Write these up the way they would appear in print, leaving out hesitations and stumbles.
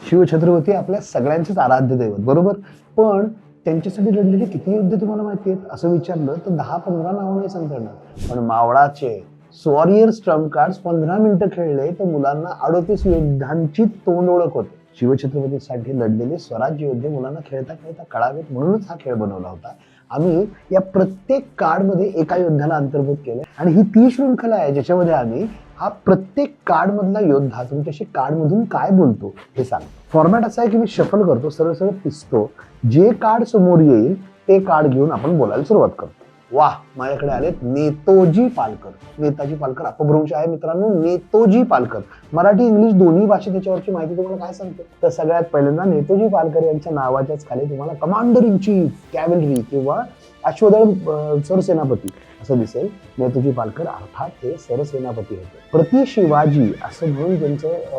शिवछत्रपती आपल्या सगळ्यांचेच आराध्य दैवत, बरोबर. पण त्यांच्यासाठी लढलेले किती युद्ध तुम्हाला माहिती आहेत असं विचारलं तर 10-15 नावं नाही सांगता येणार. पण मावळाचे वॉरियर्स ट्रम्प कार्ड्स 15 मिनिटं खेळले तर मुलांना 38 युद्धांची तोंड ओळख होते. शिवछत्रपतीसाठी लढलेले स्वराज्य योद्धे मुलांना खेळता खेळता कळावेत म्हणूनच हा खेळ बनवला होता. आम्ही या प्रत्येक कार्डमध्ये एका योद्ध्याला अंतर्भूत केलं आणि ही ती शृंखला आहे ज्याच्यामध्ये आम्ही हा प्रत्येक कार्ड मधला योद्धा तुमच्याशी कार्ड मधून काय बोलतो हे सांग. फॉर्मॅट असा आहे की मी शफल करतो, सरळ सरळ पिसतो, जे कार्ड समोर येईल ते कार्ड घेऊन आपण बोलायला सुरुवात करतो. वाह, माझ्याकडे आले नेतोजी पालकर. नेताजी पालकर अपभ्रंश आहे मित्रांनो. नेतोजी पालकर, मराठी इंग्लिश दोन्ही भाषेत त्याच्यावरची माहिती तुम्हाला काय सांगते. तर सगळ्यात पहिल्यांदा नेतोजी पालकर यांच्या नावाच्याच खाली तुम्हाला कमांडर इन चीफ कॅव्हलरी किंवा अश्वदळ सरसेनापती असं दिसेल. नेतोजी पालकर अर्थात हे सरसेनापती होते. प्रति शिवाजी असं म्हणून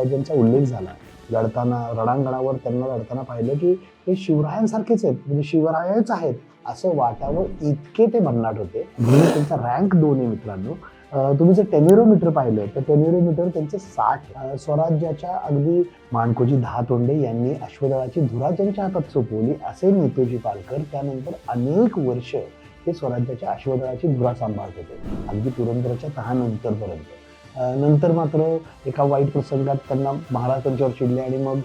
ज्यांचा उल्लेख झाला लढताना रणांगणावर, त्यांना लढताना पाहिलं की हे शिवरायांसारखेच आहेत, म्हणजे शिवरायच आहेत असं वाटावं इतके ते भन्नाट होते. म्हणून त्यांचा रँक 2 आहे मित्रांनो. तुम्ही जर टेन्युरोमीटर पाहिलं तर टेन्युरोमीटर त्यांचं 60. स्वराज्याच्या अगदी माणकोजी 10 तोंडे यांनी अश्वदळाची धुरा ज्यांच्या हातात सोपवली असे नेतोजी पालकर त्यानंतर अनेक वर्ष हे स्वराज्याच्या अश्वदळाची धुरा सांभाळत होते, अगदी पुरंदरच्या तहानंतरपर्यंत. नंतर मात्र एका वाईट प्रसंगात त्यांना महाराज त्यांच्यावर चिडले आणि मग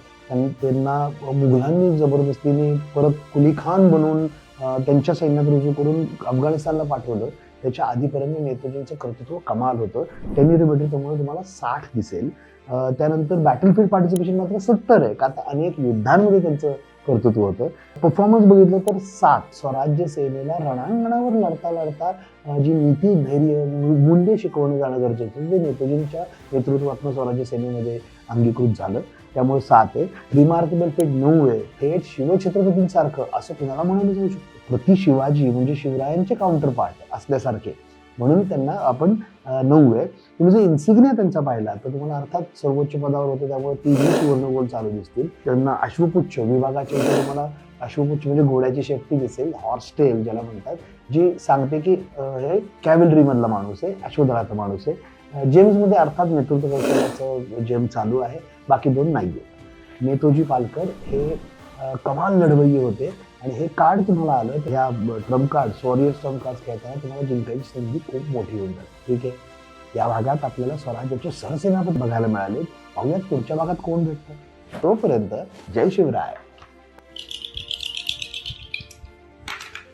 त्यांना मुघलांनी जबरदस्तीने परत कुली खान बनवून त्यांच्या सैन्यात रुजू करून अफगाणिस्तानला पाठवलं. त्याच्या आधीपर्यंत नेतोजींचं कर्तृत्व कमाल होतं. टेन्युरोमीटर त्यामुळे तुम्हाला 60 दिसेल. त्यानंतर बॅटलफील्ड पार्टिसिपेशन मात्र 70 आहे, का तर अनेक युद्धांमध्ये त्यांचं कर्तृत्व होतं. परफॉर्मन्स बघितलं तर 7. स्वराज्य सेनेला रणांगणावर लढता लढता जी नीती धैर्य मूल्य शिकवणं जाणं गरजेचं ते नेतोजींच्या नेतृत्वातून स्वराज्य सेनेमध्ये अंगीकृत झालं, त्यामुळे 7 आहे. रिमार्केबल फेट 9 आहे. थेट शिवछत्रपतींसारखं असं कुणाला म्हणायला जाऊ शकतो. प्रति शिवाजी म्हणजे शिवरायांचे काउंटर पार्ट असल्यासारखे, म्हणून त्यांना आपण 9 आहे. तुम्ही जर इन्सिग्निया त्यांचा पाहिला तर तुम्हाला अर्थात सर्वोच्च पदावर होते त्यामुळे 3 सुवर्णगोल चालू दिसतील. त्यांना अश्वपुच्छ विभागाचे तुम्हाला अश्वपुच्छ म्हणजे घोड्याची शेपटी दिसेल, हॉर्स टेल ज्याला म्हणतात, जी सांगते की हे कॅव्हलरी मधला माणूस आहे, अश्वदळाचा माणूस आहे. जेम्समध्ये अर्थात नेतृत्व कौशल्याचं जेम चालू आहे, बाकी 2 नाही आहे. नेतोजी पालकर हे कमाल लढवय्ये होते आणि हे कार्ड तुम्हाला आलं तर ह्या Trump card warriors Trump card खेळताना तुम्हाला जिंकायची संधी खूप मोठी होऊन जाते. ठीक आहे, या भागात आपल्याला स्वराज्याचे सरसेनापती बघायला मिळाले. पाहूयात पुढच्या भागात कोण भेटतं. तोपर्यंत जय शिवराय.